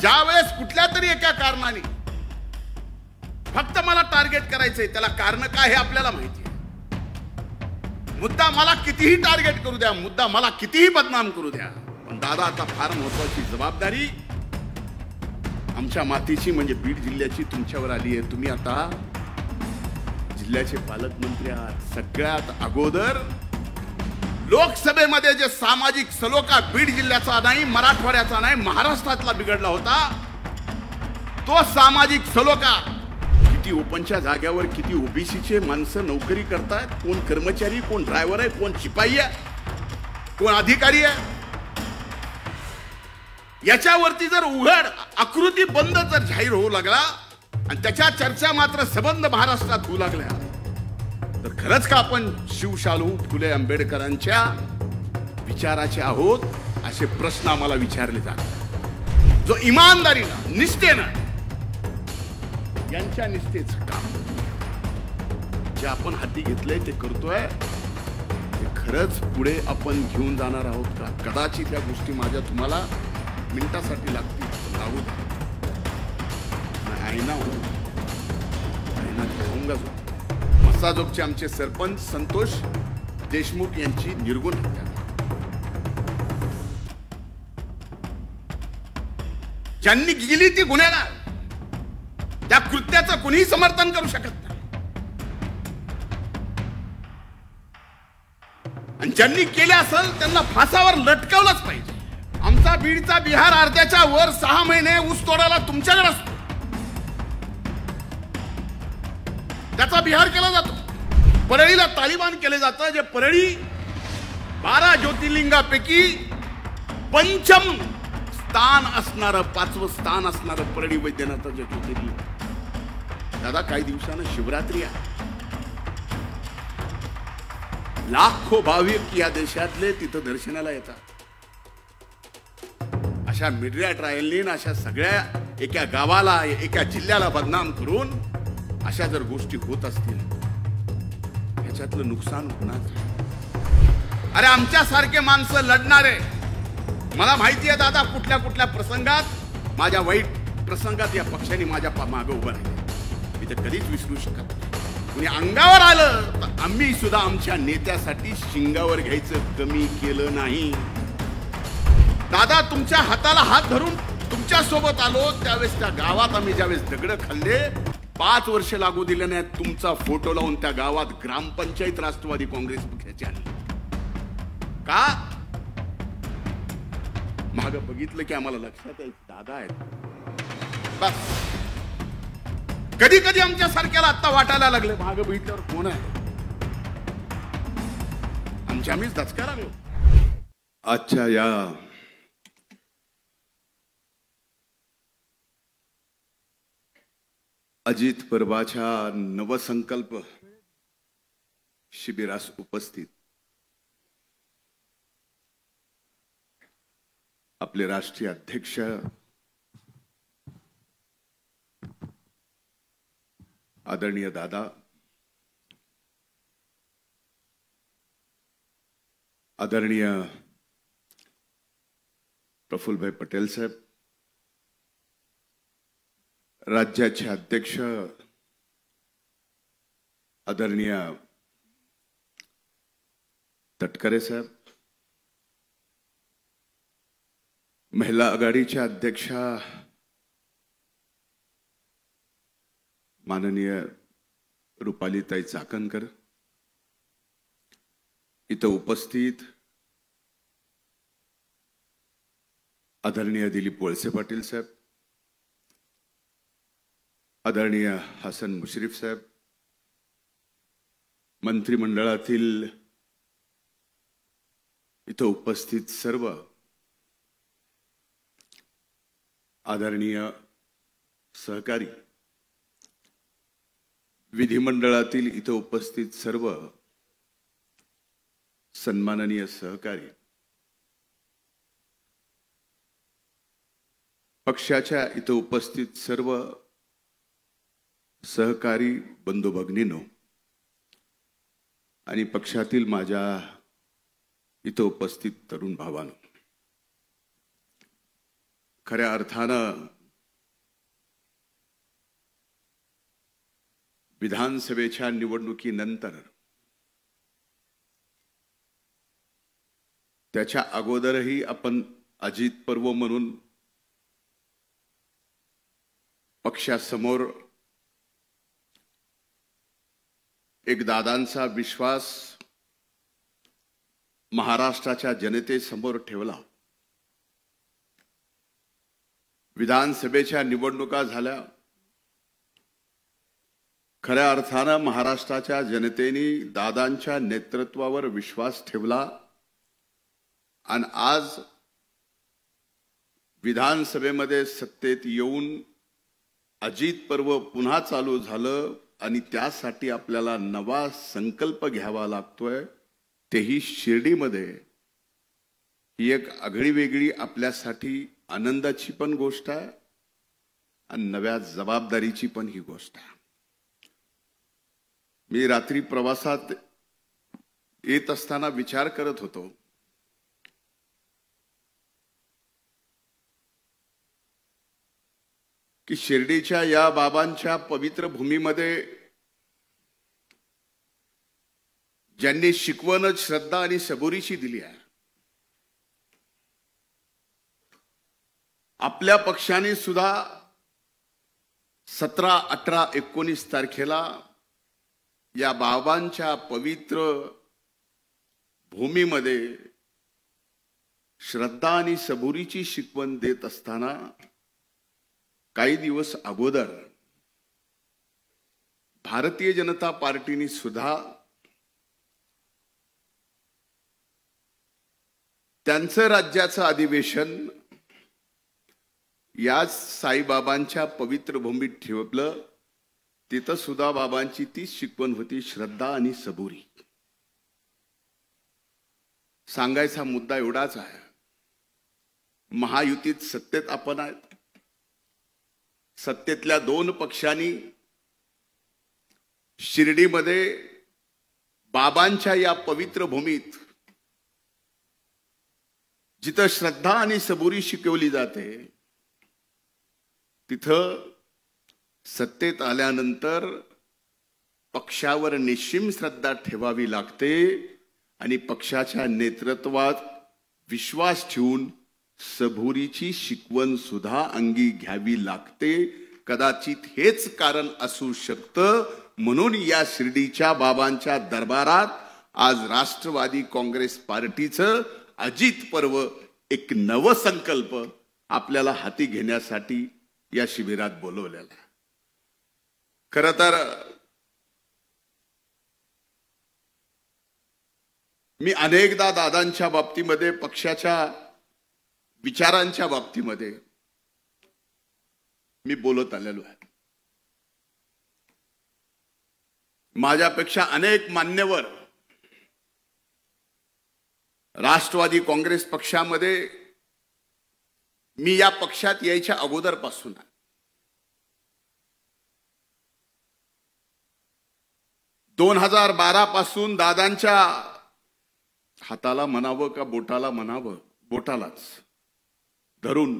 ज्यावेळेस कुठल्या तरी एका कारणाने फक्त मला टार्गेट करायचंय, त्याला कारण काय हे आपल्याला माहिती आहे. मुद्दा मला कितीही टार्गेट करू द्या, मुद्दा मला कितीही बदनाम करू द्या, पण दादा आता फार महत्वाची जबाबदारी आमच्या मातीची म्हणजे बीड जिल्ह्याची तुमच्यावर आली आहे. तुम्ही आता जिल्ह्याचे पालकमंत्री आहात. सगळ्यात अगोदर लोकसभेमध्ये जे सामाजिक सलोखा बीड जिल्ह्याचा नाही, मराठवाड्याचा नाही, महाराष्ट्रातला बिघडला होता, तो सामाजिक सलोखा किती ओपनच्या जाग्यावर किती ओबीसीचे माणसं नोकरी करतायत, कोण कर्मचारी, कोण ड्रायव्हर आहे, कोण शिपाई आहे, कोण अधिकारी आहे, याच्यावरती जर उघड आकृती बंद जर जाहीर होऊ लागला आणि त्याच्या चर्चा मात्र सबंध महाराष्ट्रात होऊ लागल्या, तर खरंच का आपण शिवशालू फुले आंबेडकरांच्या विचाराचे आहोत असे प्रश्न आम्हाला विचारले जातात. जो इमानदारीनं निष्ठेनं यांच्या निष्ठेचं काम जे आपण हाती घेतलंय ते करतोय, ते खरंच पुढे आपण घेऊन जाणार आहोत का? कदाचित या गोष्टी माझ्या तुम्हाला मिनिटासाठी लागतील, लागू आईना घेऊंगा. मसाजोगचे आमचे सरपंच संतोष देशमुख यांची निर्गुण हत्या, ज्यांनी गेली ती गुन्हेगार, त्या कृत्याचं कुणीही समर्थन करू शकत नाही. आणि ज्यांनी केले असेल त्यांना फासावर लटकवलंच पाहिजे. आमचा बीडचा बिहार अर्ध्याच्या वर 6 महिने ऊस तोडायला तुमच्याकडे असतो, त्याचा बिहार केला जातो. परळीला तालिबान केले जातं, जे परळी 12 ज्योतिर्लिंगापैकी पंचम स्थान असणारं, 5वं स्थान असणारं परळी वैद्यनाथचं ज्योतिर्लिंग. दादा काही दिवसानं शिवरात्री आहे, लाखो भाविक या देशातले तिथं दर्शनाला येतात. अशा मीडिया ट्रायलनी अशा सगळ्या एका गावाला एका जिल्ह्याला बदनाम करून अशा जर गोष्टी होत असतील, ह्याच्यातलं नुकसान होणार. अरे आमच्यासारखे माणसं लढणारे, मला माहिती आहे दादा कुठल्या कुठल्या प्रसंगात, माझ्या वाईट प्रसंगात या पक्षाने माझ्या मागे उभं राहिले, मी तर कधीच विसरू शकत नाही. कुणी अंगावर आलं तर आम्ही सुद्धा आमच्या नेत्यासाठी शिंगावर घ्यायचं कमी केलं नाही. दादा तुमच्या हाताला हात धरून तुमच्या सोबत आलो त्यावेळेस त्या गावात आम्ही ज्यावेळेस दगड खाल्ले, 5 वर्ष लागू दिले नाहीत, तुमचा फोटो लावून त्या गावात ग्रामपंचायत राष्ट्रवादी काँग्रेस पक्षाची आली. का? माग बघितलं की आम्हाला लक्षात आहे दादा आहेत. बस कधी कधी आमच्या सारख्याला आता वाटायला लागले, माग बघितल्यावर कोण आहे, आमच्या आम्हीच दचका लागलो. अच्छा, या अजित परबाच्या नवसंकल्प शिबिरास उपस्थित आपले राष्ट्रीय अध्यक्ष आदरणीय दादा, आदरणीय प्रफुल्लभाई पटेल साहेब, राज्याचे अध्यक्ष आदरणीय तटकरे साहेब, महिला आघाडीच्या अध्यक्षा माननीय रुपालीताई चाकणकर, इथं उपस्थित आदरणीय दिलीप वळसे पाटील साहेब, आदरणीय हसन मुश्रीफ साहेब, मंत्रिमंडळातील इथं उपस्थित सर्व आदरणीय सहकारी, विधिमंडळातील इथं उपस्थित सर्व सन्माननीय सहकारी, पक्षाच्या इथं उपस्थित सर्व सहकारी बंधू भगिनींनो आणि पक्षातील माझ्या इथं उपस्थित तरुण भावांनो, खऱ्या अर्थानं विधानसभेच्या निवडणुकीनंतर त्याच्या अगोदरही आपण अजित पर्व म्हणून पक्षासमोर एक दादांचा विश्वास महाराष्ट्राच्या जनतेसमोर ठेवला। विधानसभेच्या निवडणुका झाल्या, खऱ्या अर्थानं महाराष्ट्राच्या जनतेने दादांच्या नेतृत्वावर विश्वास ठेवला आणि आज विधानसभेमध्ये सत्तेत येऊन अजित पर्व पुन्हा चालू झालं आणि त्यासाठी आपल्याला नवा संकल्प घ्यावा लागतोय, तेही शिर्डीमध्ये। ही एक आगळीवेगळी आपल्यासाठी आनंदाची पण गोष्ट आहे आणि नव्या जबाबदारीची पण ही गोष्ट आहे। मी रात्री प्रवासात येत असताना विचार करत होतो की शिर्डीच्या या बाबांच्या पवित्र भूमीमध्ये ज्यांनी शिकवण श्रद्धा आणि सबुरीची दिली आहे, आपल्या पक्षाने सुद्धा 17, 18, 19 तारखेला या बाबांच्या पवित्र भूमीमध्ये श्रद्धा आणि सबुरीची शिकवण देत असताना काही दिवस अगोदर भारतीय जनता पार्टीने सुद्धा त्यांचं राज्याचं अधिवेशन याच साईबाबांच्या पवित्र भूमीत ठेवलं। तिथं सुद्धा बाबांची तीच शिकवण होती, श्रद्धा आणि सबुरी। सांगायचा मुद्दा एवढाच आहे, महायुतीत सत्तेत आपण आहेत, सत्तेतल्या 2 पक्षांनी शिर्डीमध्ये बाबांच्या या पवित्र भूमीत जिथं श्रद्धा आणि सबुरी शिकवली जाते, तिथं सत्तेत आल्यानंतर पक्षावर निश्चिम श्रद्धा ठेवावी लागते आणि पक्षाच्या नेतृत्वात विश्वास ठेवून सबुरीची शिकवण सुद्धा अंगी घ्यावी लागते। कदाचित हेच कारण असू शकतं म्हणून या शिर्डीच्या बाबांच्या दरबारात आज राष्ट्रवादी काँग्रेस पार्टीचं अजित पर्व एक नवसंकल्प आपल्याला हाती घेण्यासाठी या शिबिरात बोलवलेला आहे। खरं तर मी अनेकदा दादांच्या बाबतीमध्ये, पक्षाच्या विचारांच्या बाबतीमध्ये मी बोलत आलेलो आहे। माझ्यापेक्षा अनेक मान्यवर राष्ट्रवादी काँग्रेस पक्षामध्ये मी या पक्षात यायच्या अगोदरपासून 2012 पासून दादांच्या हाताला म्हणावं का बोटाला म्हणावं, बोटालाच धरून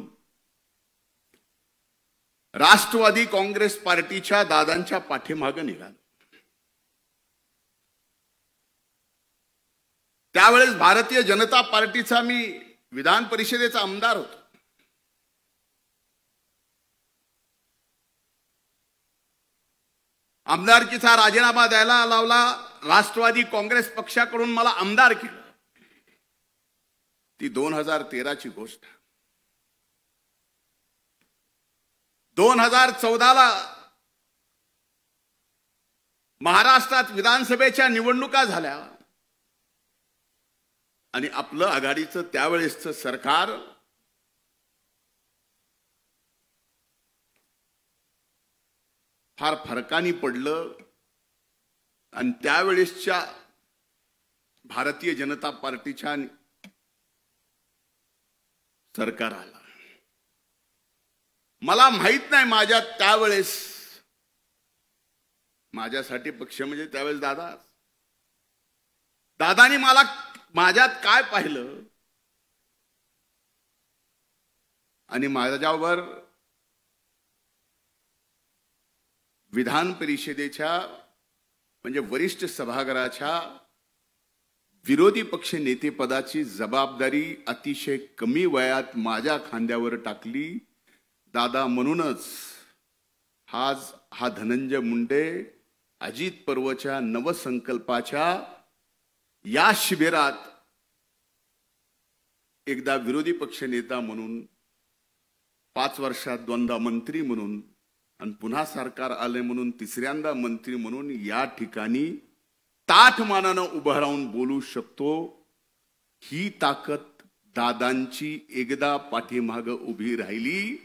राष्ट्रवादी काँग्रेस पार्टीच्या दादांच्या पाठीमागे निघालो। त्यावेळेस भारतीय जनता पार्टीचा मी विधान परिषदेचा आमदार होतो। आमदारकीचा राजीनामा द्यायला लावला, राष्ट्रवादी काँग्रेस पक्षाकडून मला आमदार केलं। ती 2013 ची गोष्ट। 2014ला महाराष्ट्रात विधानसभेच्या निवडणुका झाल्या आणि आपलं आघाडीचं त्यावेळेसचं सरकार फार फरकानी पडलं आणि त्यावेळेसच्या भारतीय जनता पार्टीच्या सरकार आला। मला माहित नाही माझ्या त्यावेळेस, माझ्यासाठी पक्ष म्हणजे त्यावेळेस दादानी मला माझ्यात काय पाहिलं आणि माझ्यावर विधान परिषदेच्या म्हणजे वरिष्ठ सभागृहाच्या विरोधी पक्ष नेतेपदाची जबाबदारी अतिशय कमी वयात माझ्या खांद्यावर टाकली दादा. म्हणूनच आज हा धनंजय मुंडे अजित पर्वच्या नवसंकल्पाच्या या शिबिरात एकदा विरोधी पक्ष नेता म्हणून, 5 वर्षात 2दा मंत्री म्हणून आणि पुन्हा सरकार आले म्हणून तिसऱ्यांदा मंत्री म्हणून या ठिकाणी ताठमानानं उभं राहून बोलू शकतो. ही ताकद दादांची एकदा पाठीमाग उभी राहिली.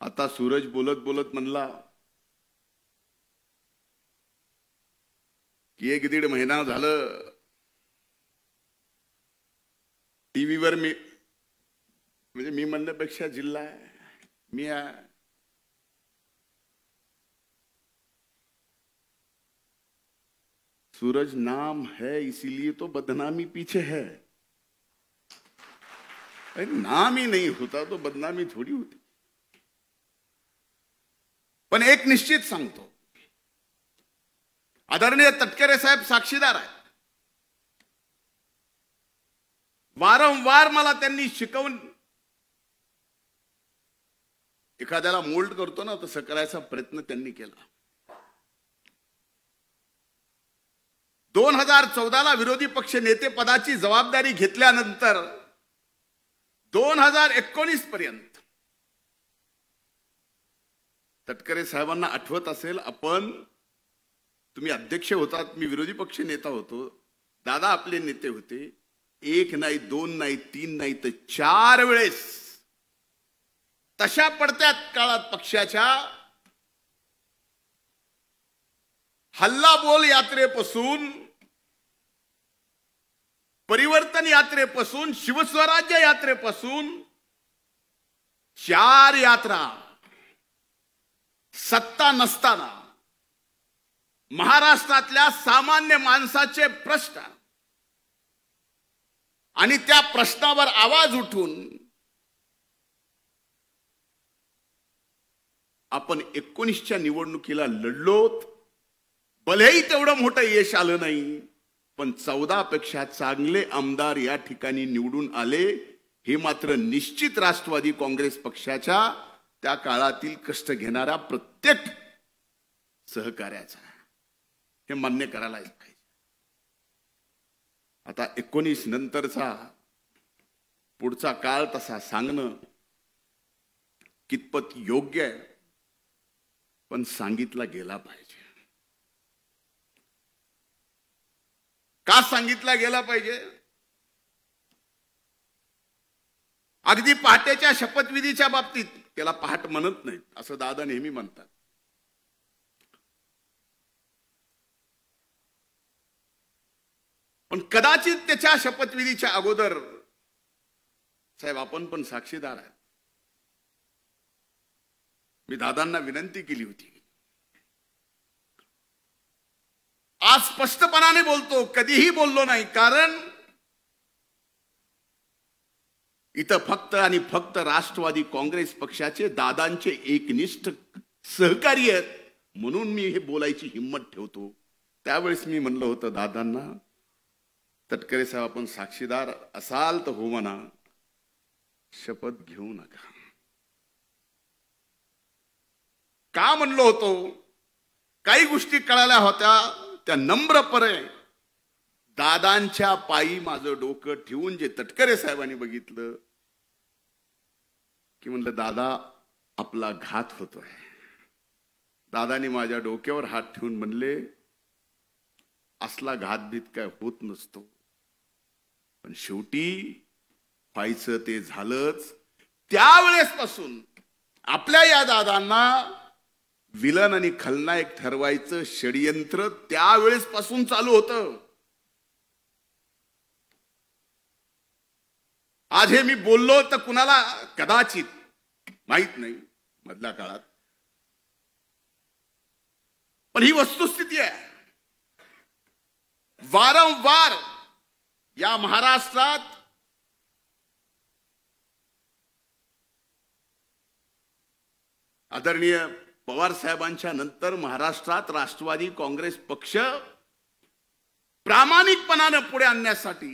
आता सूरज बोलत बोलत म्हणला की 1-1.5 महिना झालं टीव्हीवर मी, म्हणजे मी म्हणण्यापेक्षा जिल्हा मी सूरज नाम है इसीलिए तो बदनामी पीछे है. नाम ही नहीं होता तो बदनामी थोड़ी होती. पण एक निश्चित सांगतो, आदरणीय तटकरे साहेब साक्षीदार आहेत. वारंवार मला त्यांनी शिकवून, एखाद्याला मोल्ड करतो ना तसं करायचा प्रयत्न त्यांनी केला. 2014ला विरोधी पक्ष नेते पदाची जबाबदारी घेतल्यानंतर 2019 पर्यंत तटकरे साहेबांना आठवत असेल, तुम्ही अध्यक्ष होतात, मी विरोधी पक्ष नेता होतो, दादा आपले नेते होते. 1 नाही 2 नाही 3 नाही तर 4 वेळेस तशा पडत्यात काळात पक्षाच्या हल्लाबोल यात्रेपासून, परिवर्तन यात्रेपासून, शिवस्वराज्य यात्रेपासून 4 यात्रा सत्ता नसताना महाराष्ट्रातल्या सामान्य माणसाचे प्रश्न आणि त्या प्रश्नावर आवाज उठून आपण 19च्या निवडणुकीला लढलोत. भलेही तेवढं मोठं यश आलं नाही, पण 14 पेक्षा चांगले आमदार या ठिकाणी निवडून आले. हे मात्र निश्चित राष्ट्रवादी काँग्रेस पक्षाच्या त्या काळातील कष्ट घेणाऱ्या प्रत्येक सहकार्याचा, हे मान्य करायला पाहिजे. आता 19 नंतरचा पुढचा काळ तसा सांगणं कितपत योग्य आहे, पण सांगितला गेला पाहिजे. का सांगितला गेला पाहिजे? अगदी पहाटेच्या शपथविधीच्या बाबतीत, त्याला पहाट म्हणत नाहीत असं दादा नेहमी म्हणतात, पण कदाचित त्याच्या शपथविधीच्या अगोदर साहेब आपण पण साक्षीदार आहात. मी दादांना विनंती केली होती, आज स्पष्टपणाने बोलतो, कधीही बोललो नाही, कारण इथं फक्त आणि फक्त राष्ट्रवादी काँग्रेस पक्षाचे दादांचे एकनिष्ठ सहकारी आहेत म्हणून मी हे बोलायची हिम्मत ठेवतो. त्यावेळेस मी म्हणलं होतं दादांना, तटकरे साहेब आपण साक्षीदार असाल तर हो म्हणा, शपथ घेऊ नका. का म्हणलो होतो? काही गोष्टी कळाल्या होत्या, त्या नम्रपणे दादांच्या पायी माझं डोकं ठेवून जे तटकरे साहेबांनी बघितलं की म्हणलं दादा आपला घात होतोय. दादानी माझ्या डोक्यावर हात ठेवून म्हणले असला घातभीत काय होत नसतो, पण शेवटी व्हायचं ते झालंच. त्यावेळेसपासून आपल्या या दादांना विलन आणि खलनायक ठरवायचं षडयंत्र त्यावेळेसपासून चालू होतं. आज हे मी बोललो तर कुणाला कदाचित माहित नाही मधल्या काळात, पण ही वस्तुस्थिती आहे. वारंवार या महाराष्ट्रात आदरणीय पवार साहेबांच्या नंतर महाराष्ट्रात राष्ट्रवादी काँग्रेस पक्ष प्रामाणिकपणाने पुढे आणण्यासाठी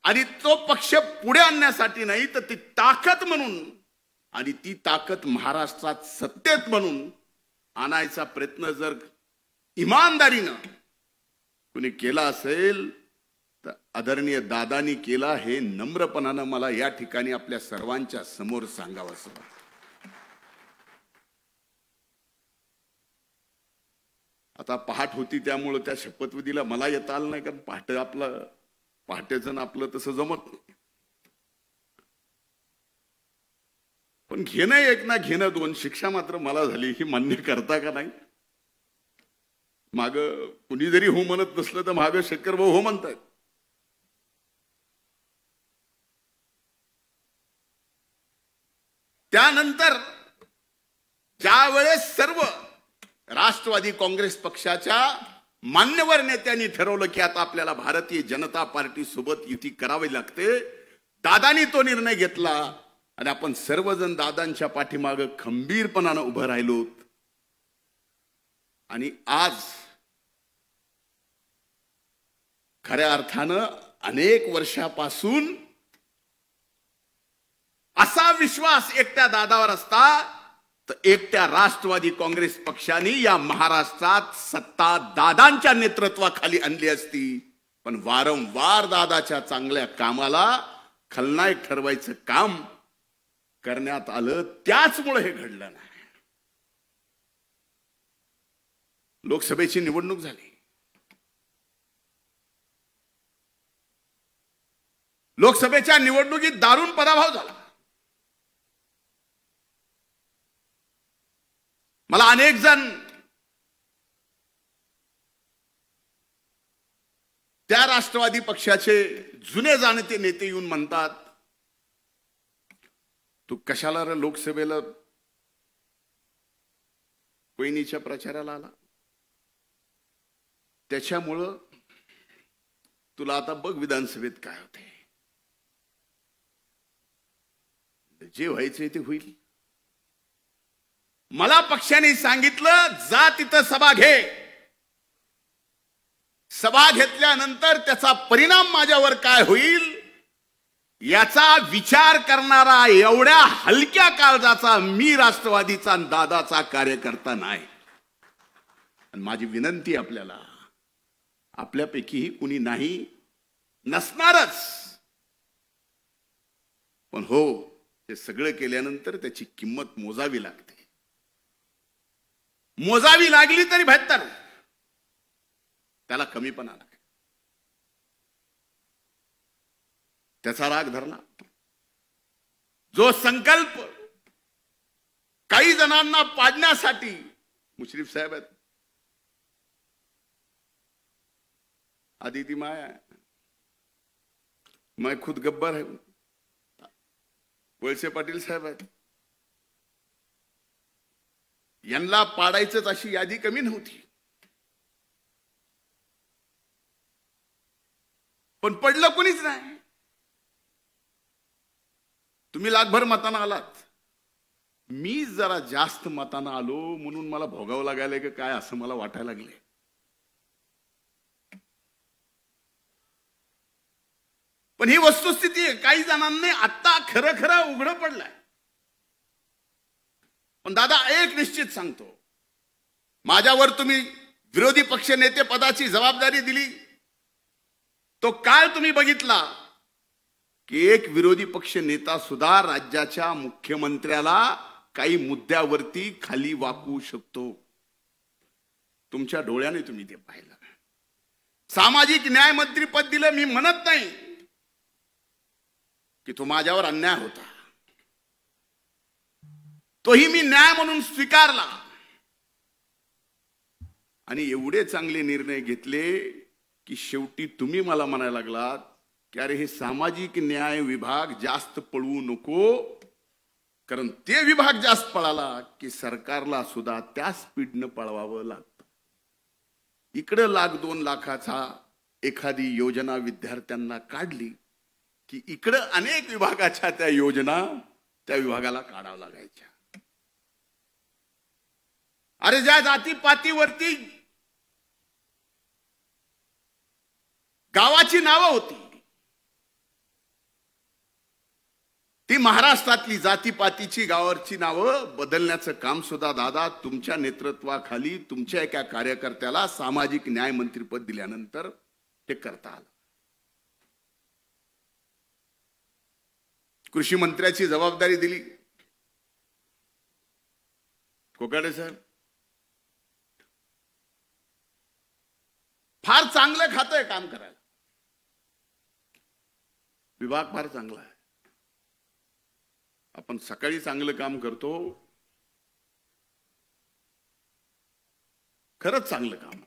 आणि तो पक्ष पुढे आणण्यासाठी नाही तर ती ताकद म्हणून आणि ती ताकद महाराष्ट्रात सत्तेत म्हणून आणायचा प्रयत्न जर इमानदारीनं कुणी केला असेल तर आदरणीय दादांनी केला हे नम्रपणानं मला या ठिकाणी आपल्या सर्वांच्या समोर सांगावंसं वाटतं. आता पहाट होती त्यामुळे त्या शपथविधीला मला येता आलं नाही कारण पहाटेचं आपलं तसं जमत नाही. पण घेणं एक ना घेणं दोन, शिक्षा मात्र मला झाली ही मान्य करता का नाही? माग कुणी जरी हो म्हणत नसलं तर माग शेखर भाऊ हो म्हणतायत. त्यानंतर ज्या वेळेस सर्व राष्ट्रवादी काँग्रेस पक्षाच्या मान्यवर नेत्यांनी ठरवलं की आता आपल्याला भारतीय जनता पार्टी सोबत युती करावी लागते, दादांनी तो निर्णय घेतला आणि आपण सर्वजण दादांच्या पाठीमागे खंबीरपणानं उभं राहिलो. आणि आज खऱ्या अर्थानं अनेक वर्षापासून असा विश्वास एकट्या दादावर असता तर एकट्या राष्ट्रवादी काँग्रेस पक्षाने या महाराष्ट्रात सत्ता दादांच्या नेतृत्वाखाली आणली असती. पण वारंवार दादाच्या चांगल्या कामाला खलनायक ठरवायचं काम करण्यात आलं, त्याचमुळे हे घडलं नाही. लोकसभेची निवडणूक झाली. लोकसभेच्या निवडणुकीत दारुण पराभव झाला. मला अनेक जण त्या राष्ट्रवादी पक्षाचे जुने जाणते नेते येऊन म्हणतात, तू कशाला लोकसभेला वहिनीच्या प्रचाराला आला? त्याच्यामुळं तुला आता बघ विधानसभेत काय होते. जे व्हायचंय ते होईल. मला पक्षाने सांगितलं जा तिथं सभा घे. सभा घेतल्यानंतर त्याचा परिणाम माझ्यावर काय होईल याचा विचार करणारा एवढ्या हलक्या काळजाचा मी राष्ट्रवादीचा आणि दादाचा कार्यकर्ता नाही. आणि माझी विनंती आपल्याला, आपल्यापैकीही कुणी नाही नसणारच, पण हो हे सगळं केल्यानंतर त्याची किंमत मोजावी लागते. मोजावी लागली तरी 72, त्याला कमीपणा नाही. त्याचा राग धरला. जो संकल्प काही जणांना पाडण्यासाठी मुश्रीफ साहेब आहेत, आदिती माया, मैं खुद गब्बर है, वळसे पाटील साहेब आहेत, यांना पाडायचंच अशी यादी कमी नव्हती. पण पडलं कोणीच नाही. तुम्ही लाखभर मतांना आलात, मी जरा जास्त मतांना आलो म्हणून मला भोगावं लागायला का काय असं मला वाटायला लागले. पण ही वस्तुस्थिती आहे. काही जणांनी आता खरं खरं उघडं पडलंय. पण दादा एक निश्चित सांगतो, माझ्यावर तुम्ही विरोधी पक्ष नेते पदाची जबाबदारी दिली, तो काळ तुम्ही बघितला की एक विरोधी पक्ष नेता सुद्धा राज्याच्या मुख्यमंत्र्याला काही मुद्द्यावरती खाली वाकवू शकतो. तुमच्या डोळ्याने तुम्ही ते पाहिलं. सामाजिक न्याय मंत्री पद दिलं, मी म्हणत नाही की तो माझ्यावर अन्याय होता, तोही मी न्याय म्हणून स्वीकारला आणि एवढे चांगले निर्णय घेतले की शेवटी तुम्ही मला म्हणायला लागलात की अरे हे सामाजिक न्याय विभाग जास्त पळवू नको, कारण ते विभाग जास्त पळाला की सरकारला सुद्धा त्या स्पीडनं पळवावं लागतं. इकडे 1,00,000-2 लाखाचा एखादी योजना विद्यार्थ्यांना काढली की इकडं अनेक विभागाच्या त्या योजना त्या विभागाला काढावं लागायच्या. अरे ज्या जातीपातीवरती गावाची नावं होती ती महाराष्ट्रातली जातीपातीची गावावरची नावं बदलण्याचं काम सुद्धा दादा तुमच्या नेतृत्वाखाली तुमच्या एका कार्यकर्त्याला सामाजिक न्याय मंत्रीपद दिल्यानंतर ते करता आलं. कृषी मंत्र्याची जबाबदारी दिली कोकाटे सर. फार चांगलं खातं आहे काम करायला. विभाग फार चांगला आहे. आपण सकाळी चांगलं काम करतो. खरंच चांगलं काम.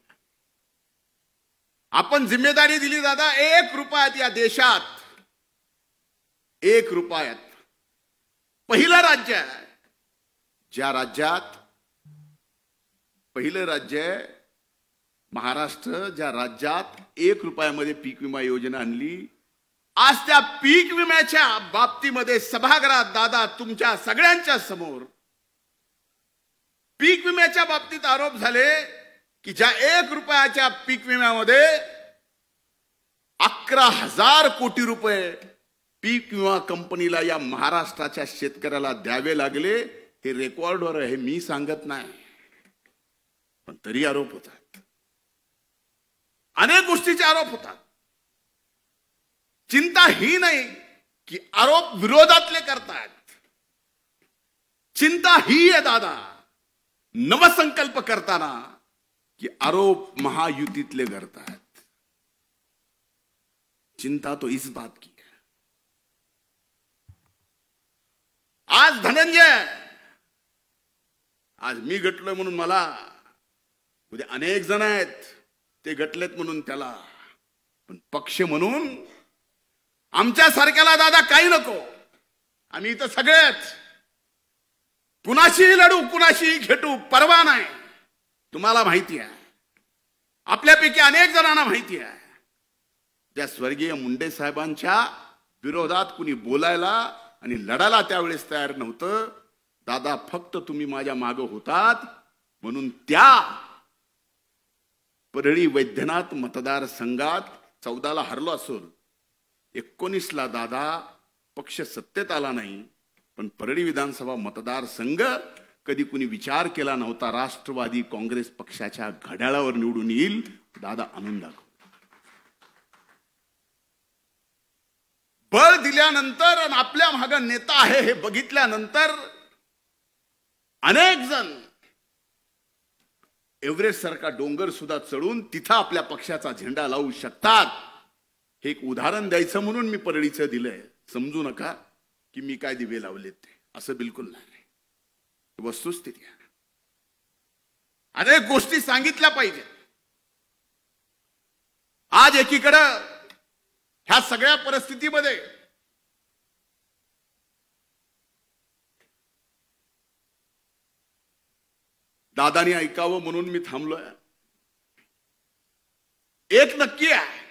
आपण जिम्मेदारी दिली दादा 1 रुपयात या देशात 1 रुपयात पहिलं राज्य आहे ज्या राज्यात पहिलं राज्य आहे महाराष्ट्र ज्या राज्यात 1 रुपयामध्ये पीक विमा योजना आणली. आज त्या पीक विम्याच्या बाबतीमध्ये सभागृहात दादा तुमच्या सगळ्यांच्या समोर पीक विम्याच्या बाबतीत आरोप झाले की ज्या 1 रुपयाच्या पीक विम्यामध्ये 11,000 कोटी रुपये पीक विमा कंपनीला या महाराष्ट्राच्या शेतकऱ्याला द्यावे लागले. हे रेकॉर्डवर आहे, मी सांगत नाही, पण तरी आरोप होतात. अनेक गोष्टीचे आरोप होतात. चिंता ही नाही की आरोप विरोधातले करतात. चिंता ही आहे दादा नवसंकल्प करताना की आरोप महायुतीतले करतात. चिंता तो इस बात की है. आज धनंजय आज मी गटलोय म्हणून मला उद्या अनेक जण आहेत ते गटलेत म्हणून त्याला, पण पक्ष म्हणून आमच्या सारख्याला दादा काही नको. आम्ही इथं सगळेच कुणाशीही लढू कुणाशीही खेटू परवा नाही. तुम्हाला माहिती आहे आपल्यापैकी अनेक जणांना माहिती आहे त्या स्वर्गीय मुंडे साहेबांच्या विरोधात कुणी बोलायला आणि लढायला त्यावेळेस तयार नव्हतं. दादा फक्त तुम्ही माझ्या मागे होतात म्हणून त्या परळी वैद्यनाथ मतदारसंघात 14ला हरलो असून 19ला दादा पक्ष सत्तेत आला नाही, पण परळी विधानसभा मतदारसंघ कधी कुणी विचार केला नव्हता राष्ट्रवादी काँग्रेस पक्षाच्या घड्याळावर निवडून येईल. दादा आणून दाखव. बळ दिल्यानंतर आणि आपल्या मागे नेता आहे हे बघितल्यानंतर अनेक जण एव्हरेस्ट सारखा डोंगर सुद्धा चढून तिथं आपल्या पक्षाचा झेंडा लावू शकतात. हे एक उदाहरण द्यायचं म्हणून मी परळीचं दिलंय. समजू नका की मी काय दिवे लावलेत ते, असं बिलकुल नाही. वस्तुस्थिती आहे. अनेक गोष्टी सांगितल्या पाहिजे. आज एकीकडं ह्या सगळ्या परिस्थितीमध्ये दादानी ऐकावं म्हणून मी थांबलोय. एक नक्की आहे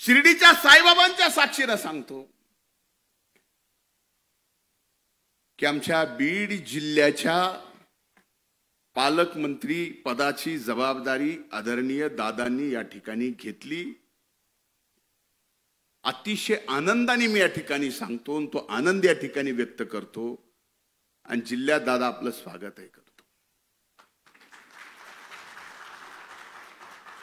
शिर्डीच्या साईबाबांच्या साक्षीने सांगतो की आमच्या बीड जिल्ह्याच्या पालकमंत्री पदाची जबाबदारी आदरणीय दादांनी या ठिकाणी घेतली. अतिशय आनंदाने मी या ठिकाणी सांगतो, तो आनंद या ठिकाणी व्यक्त करतो आणि जिल्ह्यात दादा आपलं स्वागत आहे करतो.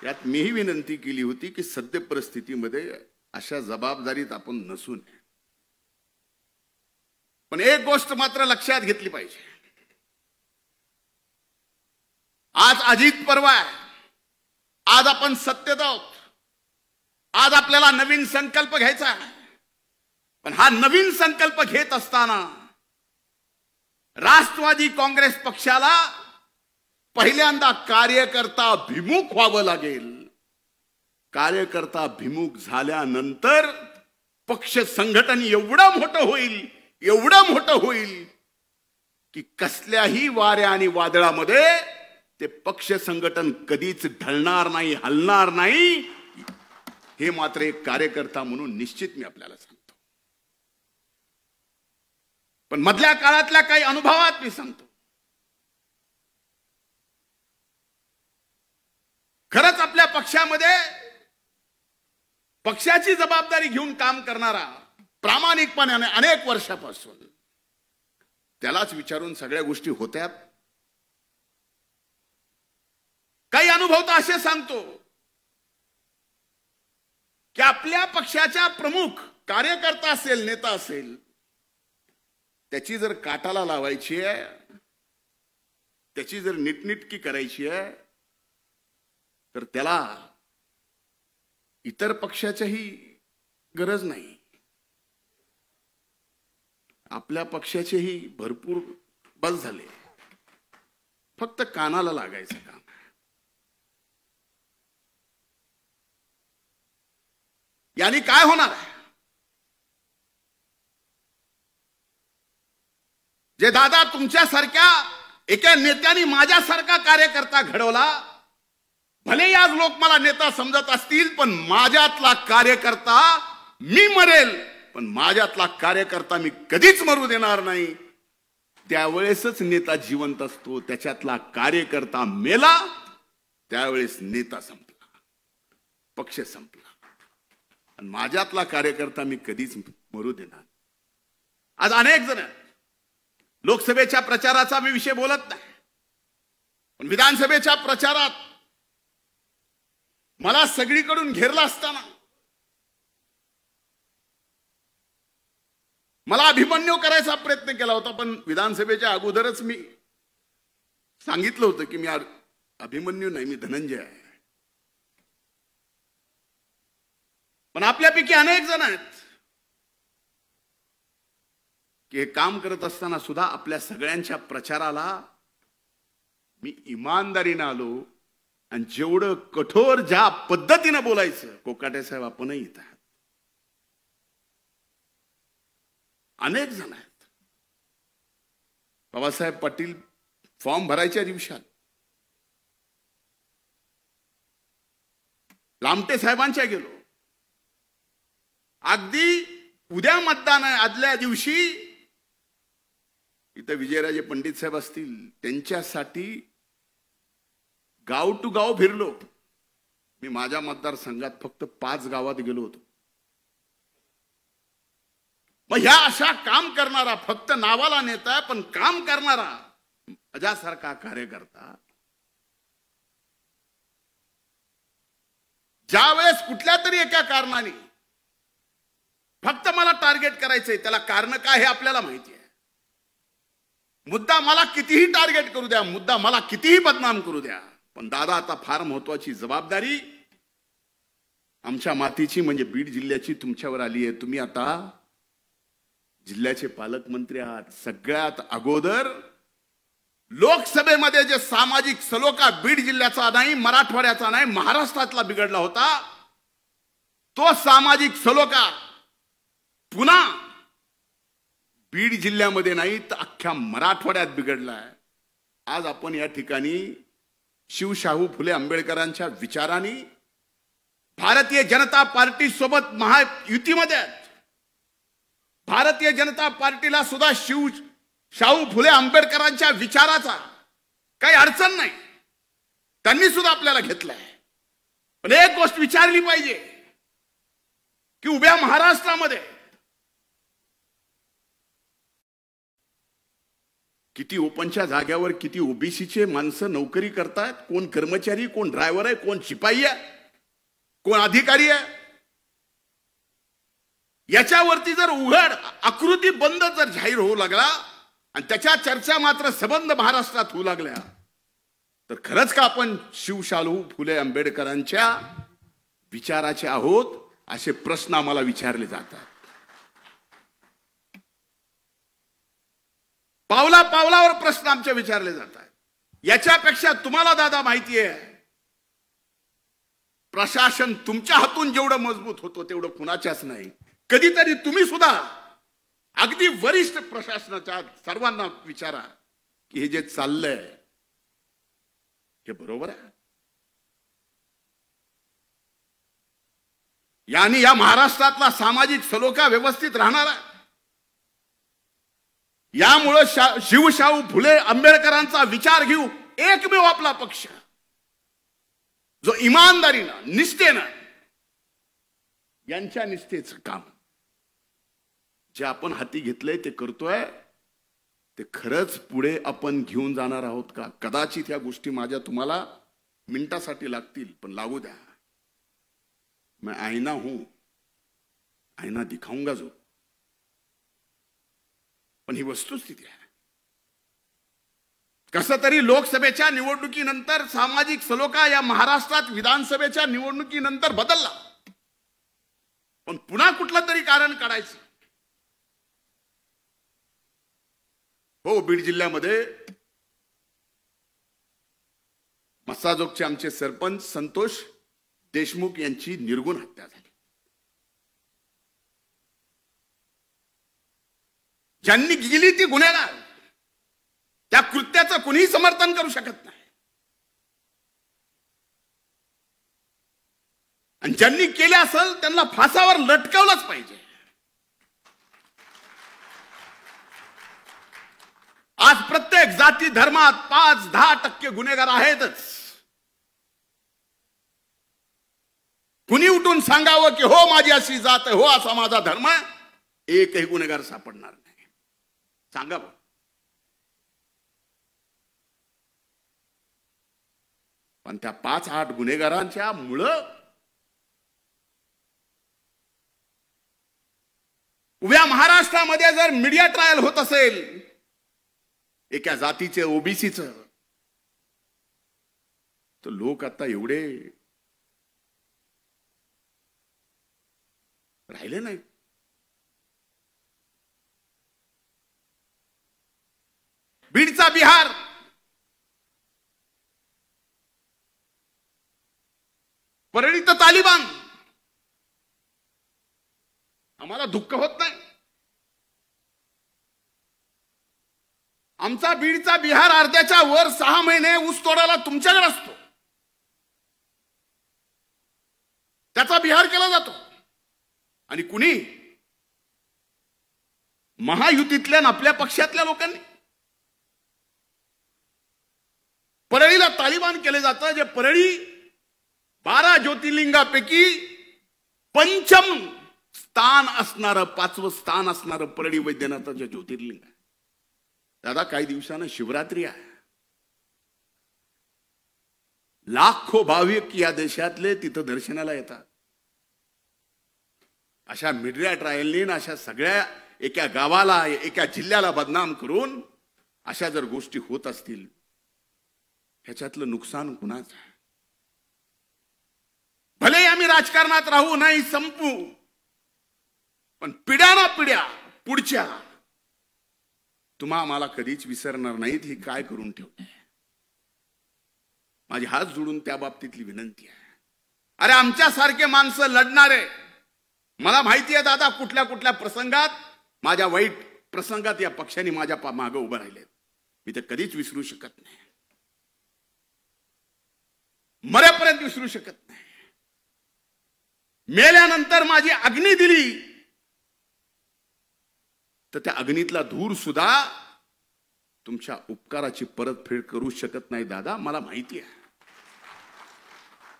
यात मीही विनंती केली होती की सद्य परिस्थितीमध्ये अशा जबाबदारीत आपण नसू नये. पण एक गोष्ट मात्र लक्षात घेतली पाहिजे. आज अजित पर्व आहे. आज आपण सत्तेत आहोत. आज आपल्याला नवीन संकल्प घ्यायचा आहे. पण हा नवीन संकल्प घेत असताना राष्ट्रवादी काँग्रेस पक्षाला पहिल्यांदा कार्यकर्ता भिमुख व्हावं लागेल. कार्यकर्ता भिमुख झाल्यानंतर पक्ष संघटन एवढं मोठं होईल की कसल्याही वाऱ्या आणि वादळामध्ये ते पक्ष संघटन कधीच ढळणार नाही, हलणार नाही, हे मात्र एक कार्यकर्ता म्हणून निश्चित मी आपल्याला सांगतो. पण मधल्या काळातल्या काही अनुभवात मी सांगतो, खरंच आपल्या पक्षामध्ये पक्षाची जबाबदारी घेऊन काम करणारा प्रामाणिकपणाने अनेक वर्षापासून, त्यालाच विचारून सगळ्या गोष्टी होत्यात. काही अनुभव तर असे सांगतो की आपल्या पक्षाच्या प्रमुख कार्यकर्ता असेल, नेता असेल, त्याची जर काटाला लावायची आहे, त्याची जर नीटनीटकी करायची आहे, तर त्याला इतर पक्षाच्याही गरज नाही, आपल्या पक्षाचेही भरपूर बस झाले, फक्त कानाला लागायचं काम. यानी काय होणार आहे? जे दादा तुमच्यासारख्या एका नेत्याने माझ्यासारखा कार्यकर्ता घडवला, भले आज लोक मला नेता समजत असतील, पण माझ्यातला कार्यकर्ता मी मरेल, पण माझ्यातला कार्यकर्ता मी कधीच मरू देणार नाही. त्यावेळेसच नेता जिवंत असतो. त्याच्यातला कार्यकर्ता मेला त्यावेळेस नेता संपला, पक्ष संपला. आणि माझ्यातला कार्यकर्ता मी कधीच मरू देणार. आज अनेक जण लोकसभेच्या प्रचाराचा मी विषय बोलत नाही, पण विधानसभेच्या प्रचारात मला सगळीकडून घेरला असताना मला अभिमन्यू करायचा प्रयत्न केला होता, पण विधानसभेच्या अगोदरच मी सांगितलं होतं की मी अभिमन्यू नाही, मी धनंजय आहे. पण आपल्यापैकी अनेक जण आहेत की हे काम करत असताना सुद्धा आपल्या सगळ्यांच्या प्रचाराला मी इमानदारीने आलो, आणि जेवढं कठोर ज्या पद्धतीने बोलायचं, कोकाटे साहेब आपणही इथं आहात, अनेक जण आहेत. बाबासाहेब पाटील फॉर्म भरायच्या दिवसात लामटे साहेबांच्या गेलो, अगदी उद्या मतदान आहे आदल्या दिवशी इथं विजयराजे पंडित साहेब असतील, त्यांच्यासाठी गाव टू गाव फिरलो. मी माझ्या मतदारसंघात फक्त 5 गावात गेलो होतो. मग ह्या अशा काम करणारा, फक्त नावाला नेता पण काम करणारा माझ्यासारखा कार्यकर्ता ज्या वेळेस कुठल्या तरी एका कारणाने फक्त मला टार्गेट करायचंय, त्याला कारण काय हे आपल्याला माहिती आहे. मुद्दा मला कितीही टार्गेट करू द्या, मुद्दा मला कितीही बदनाम करू द्या, पण दादा आता फार महत्वाची जबाबदारी आमच्या मातीची म्हणजे बीड जिल्ह्याची तुमच्यावर आली आहे. तुम्ही आता जिल्ह्याचे पालकमंत्री आहात. सगळ्यात अगोदर लोकसभेमध्ये जे सामाजिक सलोखा बीड जिल्ह्याचा नाही, मराठवाड्याचा नाही, महाराष्ट्रातला बिघडला होता, तो सामाजिक सलोखा पुन्हा बीड जिल्ह्यामध्ये नाही तर अख्ख्या मराठवाड्यात बिघडलाय. आज आपण या ठिकाणी शिवशाहू फुले आंबेडकरांच्या विचारांनी भारतीय जनता पार्टी सोबत महायुतीमध्ये आहेत. भारतीय जनता पार्टीला सुद्धा शाहू फुले आंबेडकरांच्या विचाराचा काही अडचण नाही, त्यांनी सुद्धा आपल्याला घेतलंय. पण एक गोष्ट विचारली पाहिजे की उभ्या महाराष्ट्रामध्ये किती ओपनच्या जाग्यावर किती ओबीसीचे माणसं नोकरी करतात, कोण कर्मचारी, कोण ड्रायव्हर आहे, कोण शिपाई आहे, कोण अधिकारी आहे. याच्यावरती जर उघड आकृती बंद जर जाहीर होऊ लागला आणि त्याच्या चर्चा मात्र सबंध महाराष्ट्रात होऊ लागल्या, तर खरंच का आपण शिवशाहू फुले आंबेडकरांच्या विचाराचे आहोत असे प्रश्न आम्हाला विचारले जातात. पावला पावलावर प्रश्न आमचे विचारले जातात. याच्यापेक्षा तुम्हाला दादा माहिती आहे, प्रशासन तुमच्या हातून जेवढं मजबूत होतो तेवढं कुणाच्याच नाही. कधीतरी तुम्ही सुद्धा अगदी वरिष्ठ प्रशासनाच्या सर्वांना विचारा की हे जे चाललंय हे बरोबर आहे? यांनी या महाराष्ट्रातला सामाजिक सलोखा व्यवस्थित राहणार आहे? यामुळे शिवशाहू फुले आंबेडकरांचा विचार घेऊ एकमेव आपला पक्ष जो इमानदारीनं निष्ठेनं यांच्या निष्ठेचं काम जे आपण हाती घेतलंय ते करतोय, ते खरंच पुढे आपण घेऊन जाणार आहोत का? कदाचित ह्या गोष्टी माझ्या तुम्हाला मिनिटासाठी लागतील, पण लागू द्या. मैं आईना हूं, आईना दिखाऊंगा जो. पण ही वस्तुस्थिती आहे. कसं तरी लोकसभेच्या निवडणुकीनंतर सामाजिक सलोखा या महाराष्ट्रात विधानसभेच्या निवडणुकीनंतर बदलला, पण पुन्हा कुठलं तरी कारण काढायचं. हो, बीड जिल्ह्यामध्ये मस्साजोगचे आमचे सरपंच संतोष देशमुख यांची निर्गुण हत्या झाली. ज्यांनी केली ती गुन्हेगार, त्या कृत्याचं कुणीही समर्थन करू शकत नाही. आणि ज्यांनी केले असेल त्यांना फासावर लटकवलंच पाहिजे. आज प्रत्येक जाती धर्मात 5-10% गुन्हेगार आहेतच. कुणी उठून सांगावं की हो माझी अशी जात आहे, हो असा माझा धर्म आहे, एकही गुन्हेगार सापडणार नाही. सांगावं. पण त्या 5-8 गुन्हेगारांच्या मुळे उभ्या महाराष्ट्रामध्ये जर मीडिया ट्रायल होत असेल एका जातीचे, ओबीसीचं, तर लोक आता एवढे राहिले नाही. बीडचा बिहार, परळीत तालिबान. आम्हाला दुःख होत नाही. आमचा बीडचा बिहार अर्ध्याच्या वर 6 महिने ऊस तोडायला तुमच्याकडे असतो, त्याचा बिहार केला जातो. आणि कुणी महायुतीतल्या आपल्या पक्षातल्या लोकांनी परळीला तालिबान केले जातं, जे परळी 12 ज्योतिर्लिंगापैकी पंचम स्थान असणारं, 5वं स्थान असणारं परळी वैद्यनाथाचं ज्योतिर्लिंग आहे. दादा, काही दिवसानं शिवरात्री आहे. लाखो भाविक या देशातले तिथं दर्शनाला येतात. अशा मीडिया ट्रायलनी, अशा सगळ्या एका गावाला, एका जिल्ह्याला बदनाम करून अशा जर गोष्टी होत असतील, ह्याच्यातलं नुकसान कुणाचं आहे? भले आम्ही राजकारणात राहू नाही, संपू, पण पिढ्याना पिढ्या पुढच्या तुम्हा मला कधीच विसरणार नाहीत. ही काय करून ठेवते? माझे हात जोडून त्या बाबतीतली विनंती आहे. अरे आमच्यासारखे माणसं लढणारे, मला माहिती आहे दादा, कुठल्या कुठल्या प्रसंगात, माझ्या वाईट प्रसंगात या पक्षाने माझ्या मागे उभं राहिले. मी ते कधीच विसरू शकत नाही, मरेपर्यंत विसरू शकत नाही. मेल्यानंतर माझी अग्नी दिली तर त्या अग्नीतला धूर सुद्धा तुमच्या उपकाराची परतफेड करू शकत नाही दादा, मला माहिती आहे.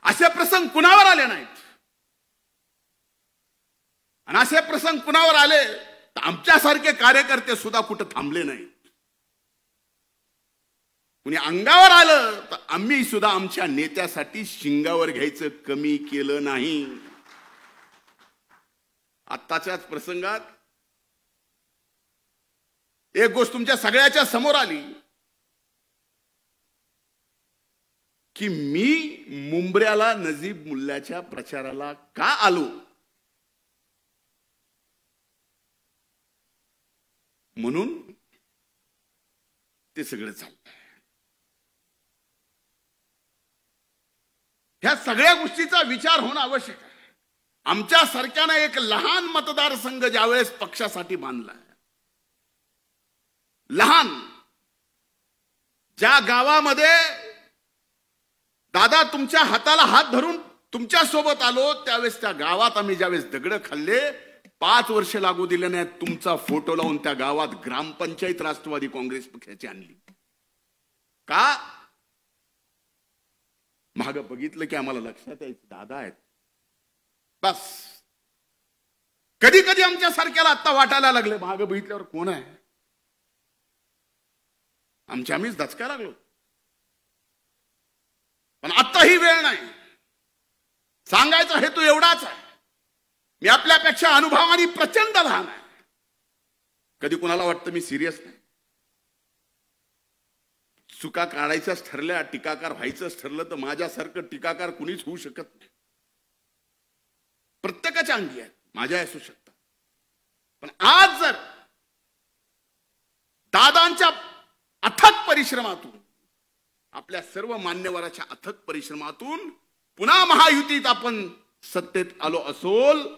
असे प्रसंग कुणावर आले नाहीत. आणि असे प्रसंग कुणावर आले तर आमच्यासारखे कार्यकर्ते सुद्धा कुठे थांबले नाहीत. कुणी अंगावर आलं तर आम्ही सुद्धा आमच्या नेत्यासाठी शिंगावर घ्यायचं कमी केलं नाही. आत्ताच्याच प्रसंगात एक गोष्ट तुमच्या सगळ्याच्या समोर आली की मी मुंबऱ्याला नजीब मुल्ल्याच्या प्रचाराला का आलो, म्हणून ते सगळं चाललंय. ह्या सगळ्या गोष्टीचा विचार होणं आवश्यक आहे. आमच्या सारख्यानं एक लहान मतदारसंघ ज्यावेळेस पक्षासाठी बांधला, लहान, ज्या गावामध्ये दादा तुमच्या हाताला हात धरून तुमच्या सोबत आलो त्यावेळेस त्या गावात आम्ही ज्यावेळेस दगड खाल्ले 5 वर्ष लागू दिले नाही तुमचा फोटो लावून त्या गावात ग्रामपंचायत राष्ट्रवादी काँग्रेस पक्षाची आणली का माग बघितलं की आम्हाला लक्षात यायचं दादा आहेत बस कधी कधी आमच्या सारख्याला आता वाटायला लागले माग बघितल्यावर कोण आहे आम्हीच दचकाय लागलो पण आता ही वेळ नाही सांगायचा हेतू एवढाच आहे मी आपल्यापेक्षा अनुभवाने प्रचंड लहान आहे कधी कुणाला वाटतं मी सिरियस नाही चुका काढायच्याच ठरल्या टीकाकार व्हायचंच ठरलं तर माझ्यासारखं टीकाकार कुणीच होऊ शकत नाही प्रत्येकाच्या अंगी आहेत माझ्या असू शकतात पण आज जर दादांच्या अथक परिश्रमातून आपल्या सर्व मान्यवराच्या अथक परिश्रमातून पुन्हा महायुतीत आपण सत्तेत आलो असोल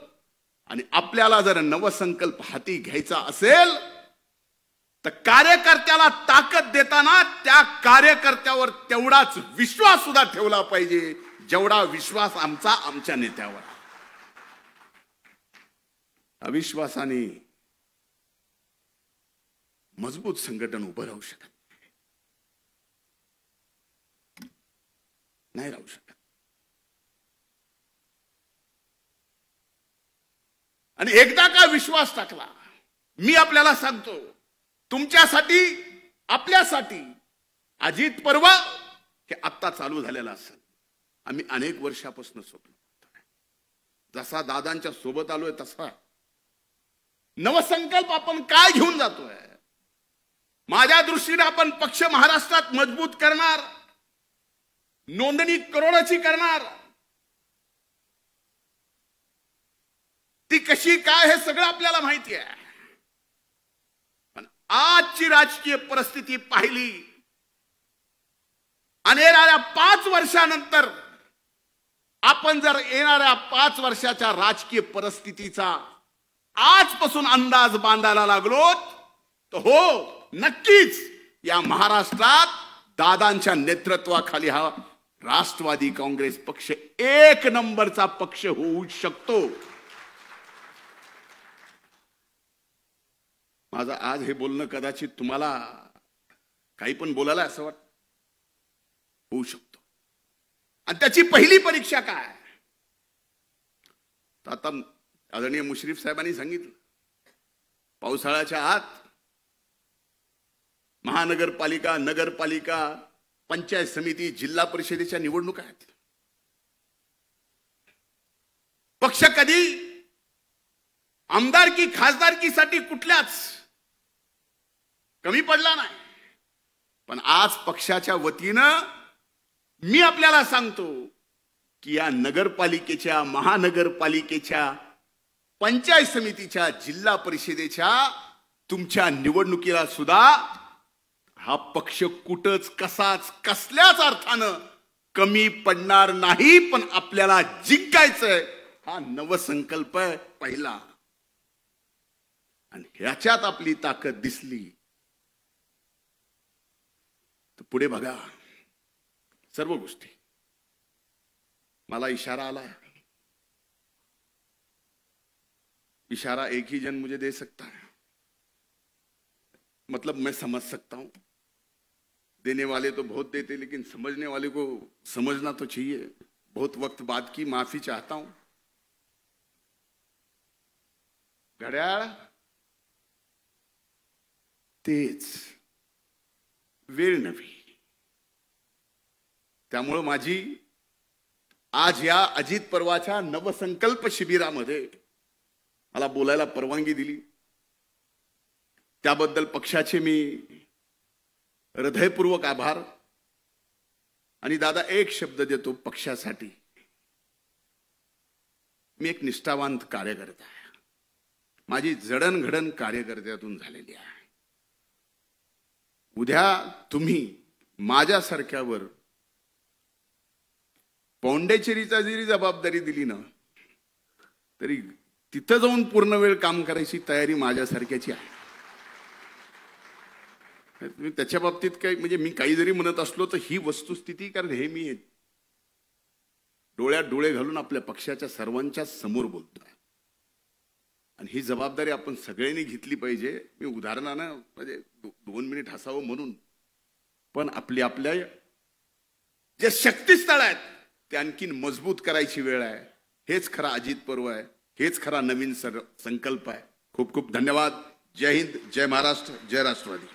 आणि आपल्याला जर नवसंकल्प हाती घ्यायचा असेल तर कार्यकर्त्याला ताकद देताना त्या कार्यकर्त्यावर तेवढाच विश्वास सुद्धा ठेवला पाहिजे जेवढा विश्वास आमच्या नेत्यावर अविश्वासाने मजबूत संघटन उभं राहू शकत नाही राहू शकत आणि एकदा का विश्वास टाकला मी आपल्याला सांगतो तुमच्यासाठी आपल्यासाठी अजित पर्व हे आत्ता चालू झालेला असेल आम्ही अनेक वर्षापासून स्वप्न जसा दादांच्या सोबत आलोय तसा नवसंकल्प आपण काय घेऊन जातोय माझ्या दृष्टीने आपण पक्ष महाराष्ट्रात मजबूत करणार नोंदणी करोडाची करणार ती कशी काय हे सगळं आपल्याला माहिती आहे पण आजची राजकीय परिस्थिती पाहिली आणि येणाऱ्या 5 वर्षानंतर आपण जर येणाऱ्या 5 वर्षाच्या राजकीय परिस्थितीचा आजपासून अंदाज बांधायला लागलो तर हो नक्कीच या महाराष्ट्रात दादांच्या नेतृत्वाखाली हा राष्ट्रवादी काँग्रेस पक्ष 1 नंबरचा पक्ष होऊ शकतो माझं आज हे बोलणं कदाचित तुम्हाला काही पण बोलायला असं वाटतं होऊ शकतो आणि त्याची पहिली परीक्षा काय आता आदरणीय मुश्रीफ साहेबांनी सांगितलं पावसाळ्याच्या आत महानगरपालिका नगरपालिका पंचायत समिती जिल्हा परिषदेच्या निवडणुका आहेत पक्ष कधी आमदारकी खासदारकीसाठी कुठल्याच कमी पडला नाही पण आज पक्षाच्या वतीनं मी आपल्याला सांगतो की या नगरपालिकेच्या महानगरपालिकेच्या पंचायत समितीच्या जिल्हा परिषदेच्या तुमच्या निवडणुकीला सुद्धा हा पक्ष कुठंच कसाच कसल्याच अर्थानं कमी पडणार नाही पण आपल्याला जिंकायचंय हा नवसंकल्प आहे पहिला आणि ह्याच्यात आपली ताकद दिसली तर पुढे बघा सर्व गोष्टी मला इशारा आला इशारा एक ही जन मुझे दे सकता है मतलब मैं समझ सकता हूं देने वाले तो बहुत देते लेकिन समझने वाले को समझना तो चाहिए बहुत वक्त बाद की माफी चाहता हूं घड्याळ तेच वेळ नव्हे त्यामुळे माझी आज या अजित पर्वाच्या नवसंकल्प शिबिरामध्ये मला बोलायला परवानगी दिली त्याबद्दल पक्षाचे मी हृदयपूर्वक आभार आणि दादा एक शब्द देतो पक्षासाठी मी एक निष्ठावंत कार्यकर्ता आहे माझी जडणघडण कार्यकर्त्यातून झालेली आहे उद्या तुम्ही माझ्यासारख्यावर पौंडेचेरीचा जरी जबाबदारी दिली ना तरी तिथं जाऊन पूर्ण वेळ काम करायची तयारी माझ्यासारख्याची आहे त्याच्या बाबतीत काही म्हणजे मी काही जरी म्हणत असलो तर ही वस्तुस्थिती कारण हे मी डोळ्यात डोळे घालून आपल्या पक्षाच्या सर्वांच्या समोर बोलतोय आणि ही जबाबदारी आपण सगळ्यांनी घेतली पाहिजे. मी उदाहरणानं म्हणजे 2 मिनिट हसावं म्हणून, पण आपल्या जे शक्तिस्थळ आहेत ते आणखीन मजबूत करायची वेळ आहे. हेच खरा अजित पर्व आहे, हेच खरा नवीन संकल्प आहे. खूप खूप धन्यवाद. जय हिंद, जय महाराष्ट्र, जय राष्ट्रवादी.